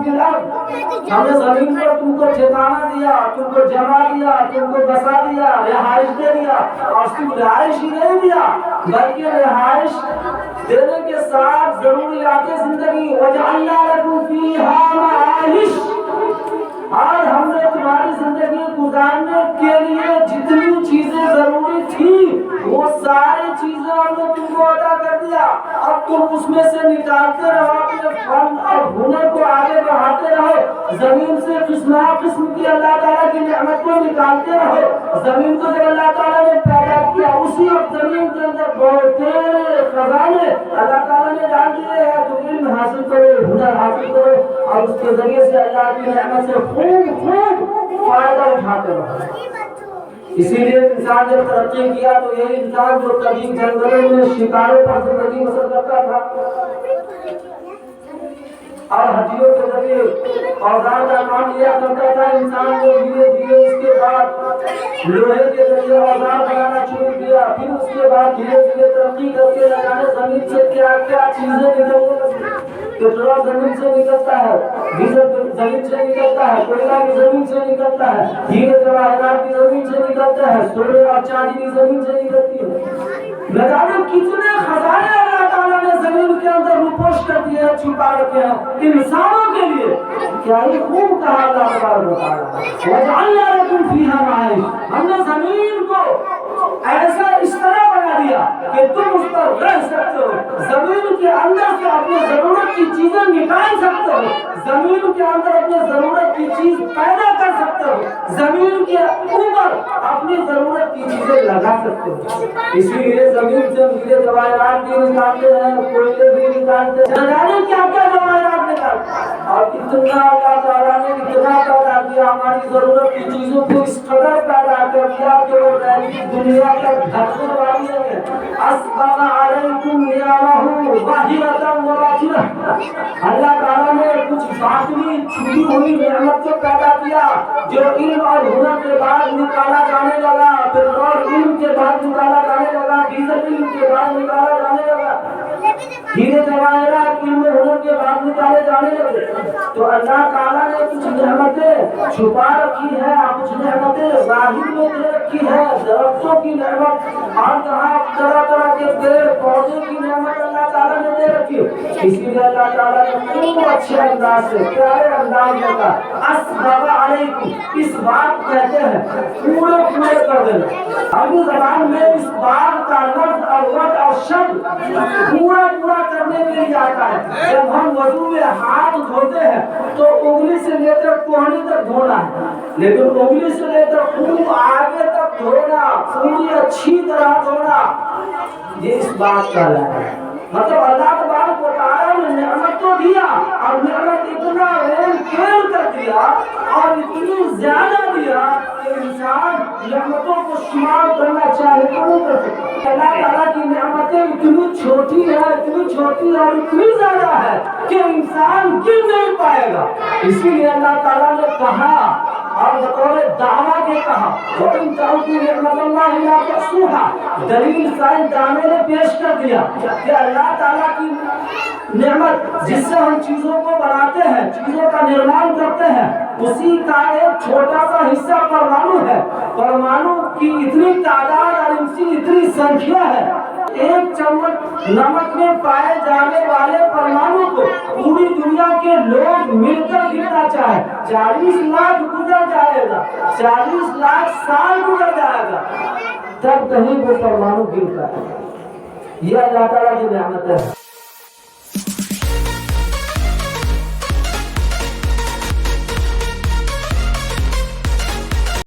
فی الارض، ہم نے زمین پر تم کو ٹھکانہ دیا، تم کو جمع دیا، تم کو بسا دیا، رہائش دے دیا، اور صرف رہائش ہی نہیں دیا بلکہ رہائش دینے کے ساتھ ضروریات زندگی وجعلنا لکم فیہا معائش، اور ہم نے تمہاری زندگی گزارنے کے لیے جتنی چیزیں ضروری تھی وہ ساری چیزیں ہم نے تم کو عطا کر دیا۔ اب تم اس میں سے نکالتے رہو، اپنے فن اور ہنر کو آگے بڑھاتے رہو، زمین سے قسم قسم کی اللہ تعالیٰ کی نعمت کو نکالتے رہو۔ زمین کو جب اللہ تعالیٰ نے پیدا کیا اسی وقت زمین کے اندر بہت خزانے اللہ تعالیٰ نے ڈال دیے ہیں، تو علم حاصل کرو، ہنر حاصل کرو، اور اس کے ذریعے سے اللہ کی نعمت سے خوب فائدہ اٹھاتے رہو۔ اسی لیے انسان جب ترقی کیا تو یہ انسان جو قدیم جنگلوں میں شکاروں پر زندگی بسر کرتا تھا اور ہڈیوں کے ذریعے اوزار کا کام لیا کرتا تھا، انسان کو دھیرے دھیرے اس کے بعد لوہے کے ذریعے اوزار بنانا شروع کیا، پھر اس کے بعد دھیرے دھیرے ترقی کر کے لگانے زمین سے کیا کیا چیزیں نکلنے لگی۔ پٹرول زمین سے نکلتا ہے، ڈیزل زمین سے نکلتا ہے، کوئلہ کی زمین سے نکلتا ہے، ہیرے جواہرات کی زمین سے نکلتا ہے، سونے اور چاندی کی زمین سے نکلتی ہے۔ نہ جانے کتنے خزانے اللہ تعالیٰ نے زمین کے اندر رپوش کر دیے ہیں، چھپا رکھے ہیں انسانوں کے لیے۔ کیا ہی خوب کہا اللہ تبارک و تعالیٰ وَجَعَلْنَا لَكُمْ فِيهَا مَعَائِشَ، ہم نے زمین کو ایسا اس طرح بنا دیا کہ تم اس پر رہ سکتے ہو، زمین کے اندر سے اپنے ضرورت کی چیزیں نکال سکتے ہو، زمین کے اندر اپنے ضرورت کی چیز پیدا کر سکتے ہو، زمین کے اوپر اپنی ضرورت کی چیزیں لگا سکتے ہو۔ اسی لیے زمین سے ہیرے جواہرات بھی نکالتے ہیں، کوئلے بھی نکالتے ہیں، نہ جانے کیا کیا جواہرات نکالتے ہیں، اور اتنا اللہ تعالیٰ نے اتنا پیدا کیا، ہماری ضرورت کی چیزوں کو اس قدر پیدا کر دیا کہ وہ دنیا تک دھکنے والی ہے۔ اسبغ علیکم نعمہ ظاہرۃ و باطنہ، اللہ تعالیٰ نے کچھ باطنی چھپی ہوئی نعمت کو پیدا کیا جو علم اور ہنر کے بعد نکالا جانے لگا، پٹرول علم کے بعد نکالا جانے لگا، ڈیزل علم کے بعد نکالا جانے لگا، ہیرے جواہرات علم ہنر کے بعد نکالے جانے لگے۔ تو اللہ تعالیٰ نے کچھ نعمتیں چھپا رکھی ہے، کچھ نعمتیں ظاہر میں دے رکھی ہے، درختوں کی نعمت اور جہاں طرح طرح کے پیڑ پودے کی نعمت اللہ تعالیٰ نے دے رکھی ہے۔ اسی لیے اللہ تعالیٰ نے خوب اچھے انداز سے پیارے انداز میں کہا اسبغ علیکم، اس بات کہتے ہیں پورے پورے کر دینا۔ عربی زبان میں اس بات کا لفظ اور وقت اور شبد پورا پورا کرنے کے لیے آتا ہے۔ جب ہم وضو میں ہاتھ دھوتے ہیں تو انگلی سے لے کر کوہنی تک دھونا ہے، لیکن انگلی سے لے کر خوب آگے تک دھونا، پوری اچھی طرح دھونا، یہ اس بات کا لفظ ہے۔ مطلب اللہ تبارک و تعالیٰ نے نعمت تو دیا اور نعمت اتنا کھیل کر دیا اور اتنی زیادہ دیا کہ انسان نعمتوں کو شمار کرنا چاہے تو نہیں کر سکتا۔ اللہ تعالیٰ کی نعمتیں اتنی چھوٹی ہے، اتنی چھوٹی اور اتنی زیادہ ہے کہ انسان گر نہیں پائے گا۔ اسی لیے اللہ تعالیٰ نے کہا اور بطور دعویٰ کے کہا وَإِن تَعُدُّوا نِعْمَتَ اللَّهِ لَا تُحْصُوهَا، دلیل سائنسدانوں نے پیش کر دیا کہ اللہ تعالیٰ کی نعمت جس سے ہم چیزوں کو بناتے ہیں، چیزوں کا نرمان کرتے ہیں، اسی کا ایک چھوٹا سا حصہ پرمانو ہے۔ پرمانو کی اتنی تعداد اور ان کی اتنی سنکھیا ہے، ایک چمچ نمک میں پائے جانے والے پرمانو کو پوری دنیا کے لوگ مل کر گرنا چاہے 40 لاکھ گزر جائے گا، 40 لاکھ سال گزر جائے گا، تب کہیں وہ پرمانو گرتا ہے۔ یہ اللہ تعالیٰ کی نعمت ہے۔